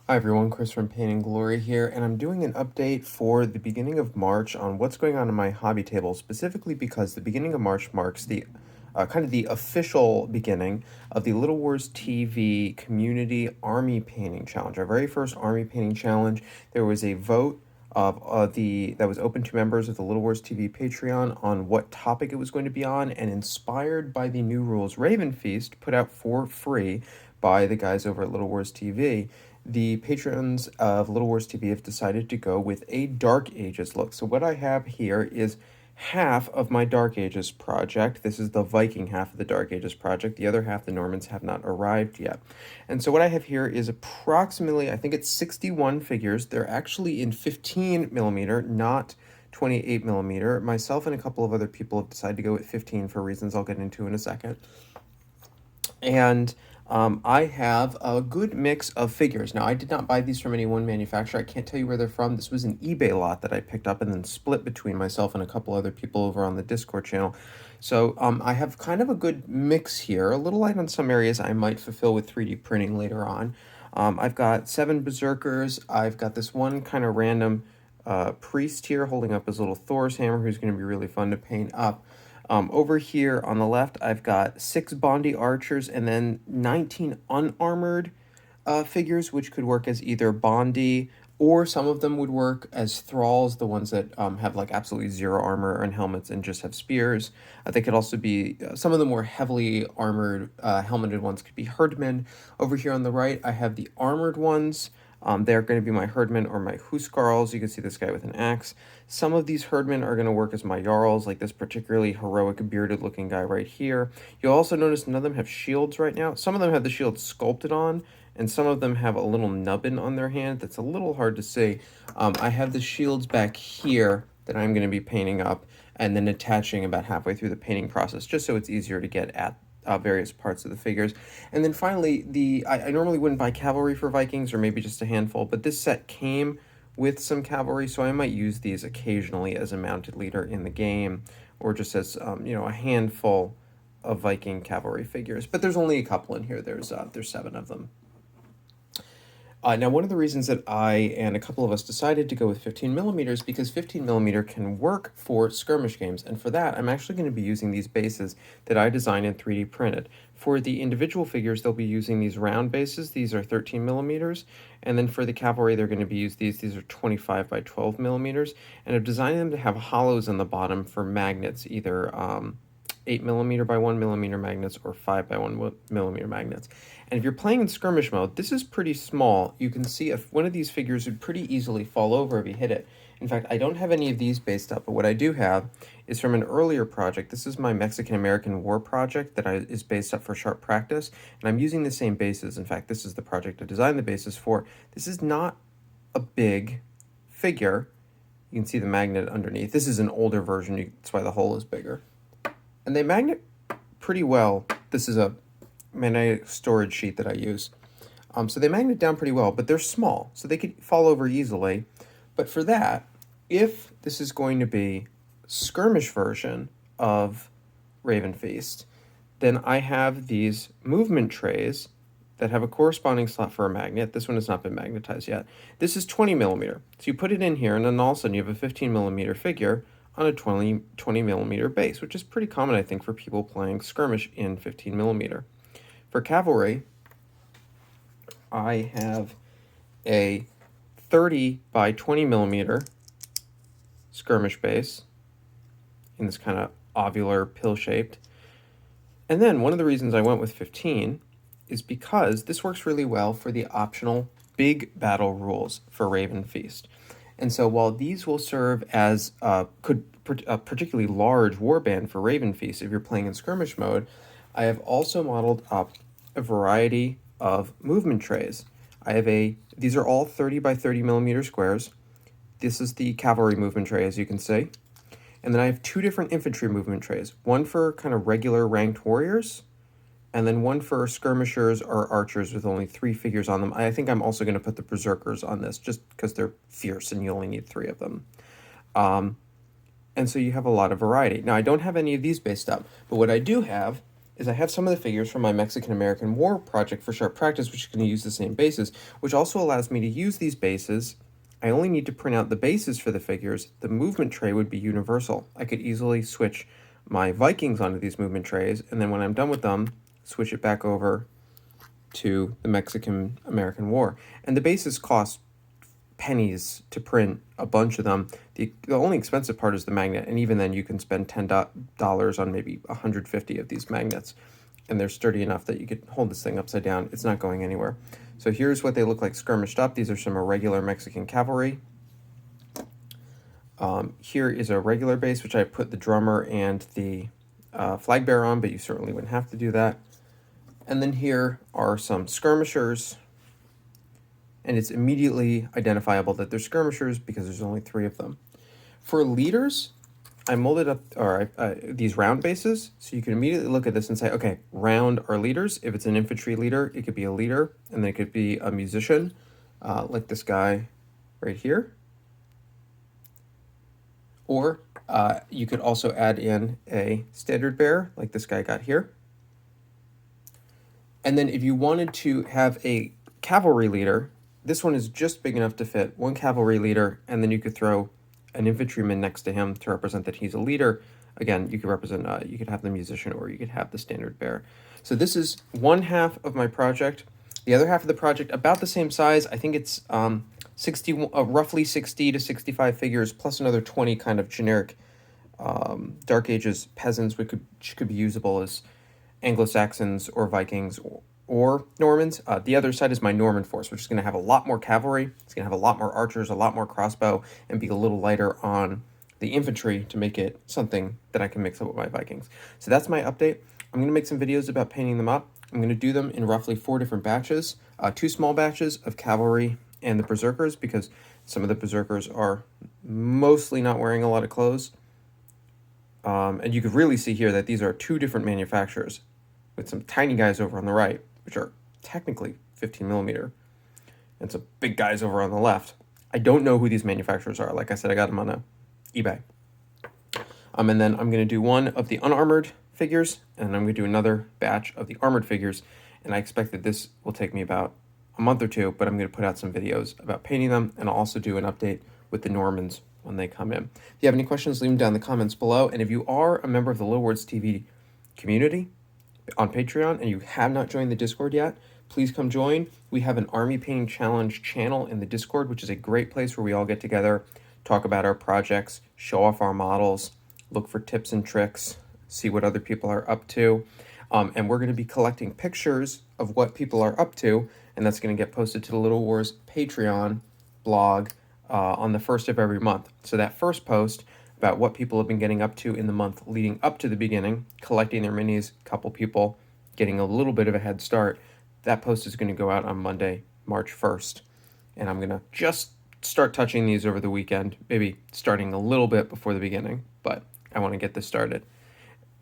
Hi everyone, Chris from Pain and Glory here, and I'm doing an update for the beginning of March on what's going on in my hobby table, specifically because the beginning of March marks the kind of the official beginning of the Little Wars TV Community Army Painting Challenge. Our very first Army Painting Challenge. There was a vote of that was open to members of the Little Wars TV Patreon on what topic it was going to be on, and inspired by the new rules Ravenfeast put out for free by the guys over at Little Wars TV, the patrons of Little Wars TV have decided to go with a Dark Ages look. So what I have here is half of my Dark Ages project. This is the Viking half of the Dark Ages project. The other half, the Normans, have not arrived yet. And so what I have here is approximately, I think it's 61 figures. They're actually in 15 millimeter, not 28 millimeter. Myself and a couple of other people have decided to go with 15 for reasons I'll get into in a second. And I have a good mix of figures. Now, I did not buy these from any one manufacturer. I can't tell you where they're from. This was an eBay lot that I picked up and then split between myself and a couple other people over on the Discord channel. So I have kind of a good mix here. A little light on some areas I might fulfill with 3D printing later on. I've got 7 Berserkers. I've got this one kind of random priest here holding up his little Thor's hammer who's going to be really fun to paint up. Over here on the left, I've got 6 Bondi archers and then 19 unarmored figures, which could work as either Bondi, or some of them would work as thralls, the ones that have like absolutely 0 armor and helmets and just have spears. They could also be, some of the more heavily armored helmeted ones could be herdmen. Over here on the right, I have the armored ones. They're going to be my herdmen or my huskarls. You can see this guy with an axe. Some of these herdmen are going to work as my jarls, like this particularly heroic bearded looking guy right here. You'll also notice none of them have shields right now. Some of them have the shield sculpted on, and some of them have a little nubbin on their hand that's a little hard to see. I have the shields back here that I'm going to be painting up and then attaching about halfway through the painting process, just so it's easier to get at various parts of the figures. And then finally, I normally wouldn't buy cavalry for Vikings, or maybe just a handful, but this set came with some cavalry, so I might use these occasionally as a mounted leader in the game, or just as a handful of Viking cavalry figures. But there's only a couple in here. There's 7 of them. Now, one of the reasons that I and a couple of us decided to go with 15 millimeters because 15 millimeter can work for skirmish games, and for that, I'm actually going to be using these bases that I designed and 3D printed. For the individual figures, they'll be using these round bases. These are 13 millimeters, and then for the cavalry, they're going to be used these are 25 by 12 millimeters, and I've designed them to have hollows on the bottom for magnets, either 8 millimeter by 1 millimeter magnets or 5 by 1 millimeter magnets. And if you're playing in skirmish mode, this is pretty small. You can see if one of these figures would pretty easily fall over if you hit it. In fact, I don't have any of these based up, but what I do have is from an earlier project. This is my Mexican-American War project that is based up for Sharp Practice, and I'm using the same bases. In fact, this is the project I designed the bases for. This is not a big figure. You can see the magnet underneath. This is an older version, that's why the hole is bigger. And they magnet pretty well. This is a magnetic storage sheet that I use. So they magnet down pretty well, but they're small, so they could fall over easily. But for that, if this is going to be skirmish version of Ravenfeast, then I have these movement trays that have a corresponding slot for a magnet. This one has not been magnetized yet. This is 20 millimeter. So you put it in here, and then all of a sudden you have a 15 millimeter figure on a 20 millimeter base, which is pretty common, I think, for people playing skirmish in 15 millimeter. For cavalry, I have a 30 by 20 millimeter skirmish base in this kind of ovular pill-shaped. And then one of the reasons I went with 15 is because this works really well for the optional big battle rules for Ravenfeast. And so while these will serve as a particularly large warband for Ravenfeast if you're playing in skirmish mode, I have also modeled up a variety of movement trays. These are all 30 by 30 millimeter squares. This is the cavalry movement tray, as you can see. And then I have 2 different infantry movement trays, one for kind of regular ranked warriors, and then one for skirmishers or archers with only 3 figures on them. I think I'm also going to put the berserkers on this just because they're fierce and you only need 3 of them. And so you have a lot of variety. Now, I don't have any of these based up, but what I do have is I have some of the figures from my Mexican-American War project for Sharp Practice, which is going to use the same bases, which also allows me to use these bases. I only need to print out the bases for the figures. The movement tray would be universal. I could easily switch my Vikings onto these movement trays, and then when I'm done with them, switch it back over to the Mexican-American War. And the bases cost pennies to print a bunch of them. The only expensive part is the magnet, and even then you can spend $10 on maybe 150 of these magnets, and they're sturdy enough that you could hold this thing upside down. It's not going anywhere. So here's what they look like skirmished up. These are some irregular Mexican cavalry. Here is a regular base, which I put the drummer and the flag bearer on, but you certainly wouldn't have to do that. And then here are some skirmishers, and it's immediately identifiable that they're skirmishers because there's only 3 of them. For leaders, I molded up these round bases, so you can immediately look at this and say, okay, round are leaders. If it's an infantry leader, it could be a leader, and then it could be a musician, like this guy right here. Or you could also add in a standard bearer, like this guy got here. And then if you wanted to have a cavalry leader, this one is just big enough to fit 1 cavalry leader, and then you could throw an infantryman next to him to represent that he's a leader. Again, you could represent, you could have the musician, or you could have the standard bearer. So this is one half of my project. The other half of the project, about the same size. I think it's roughly 60 to 65 figures, plus another 20 kind of generic Dark Ages peasants, which could be usable as Anglo-Saxons or Vikings or Normans. The other side is my Norman force, which is going to have a lot more cavalry. It's going to have a lot more archers, a lot more crossbow, and be a little lighter on the infantry to make it something that I can mix up with my Vikings. So that's my update. I'm going to make some videos about painting them up. I'm going to do them in roughly 4 different batches, 2 small batches of cavalry and the berserkers, because some of the berserkers are mostly not wearing a lot of clothes. And you could really see here that these are 2 different manufacturers, with some tiny guys over on the right, which are technically 15 millimeter, and some big guys over on the left. I don't know who these manufacturers are. Like I said, I got them on eBay. And then I'm going to do one of the unarmored figures, and I'm going to do another batch of the armored figures, and I expect that this will take me about a month or 2, but I'm going to put out some videos about painting them, and I'll also do an update with the Normans when they come in. If you have any questions, leave them down in the comments below, and if you are a member of the LWTV community on Patreon and you have not joined the Discord yet, please come join. We have an Army Painting Challenge channel in the Discord, which is a great place where we all get together, talk about our projects, show off our models, look for tips and tricks, see what other people are up to. And we're going to be collecting pictures of what people are up to, and that's going to get posted to the Little Wars Patreon blog on the 1st of every month. So that first post about what people have been getting up to in the month leading up to the beginning, collecting their minis, a couple people getting a little bit of a head start, that post is going to go out on Monday, March 1st. And I'm going to just start touching these over the weekend, maybe starting a little bit before the beginning, but I want to get this started.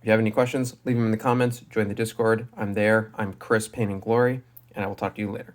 If you have any questions, leave them in the comments, join the Discord. I'm there. I'm Chris Pain and Glory, and I will talk to you later.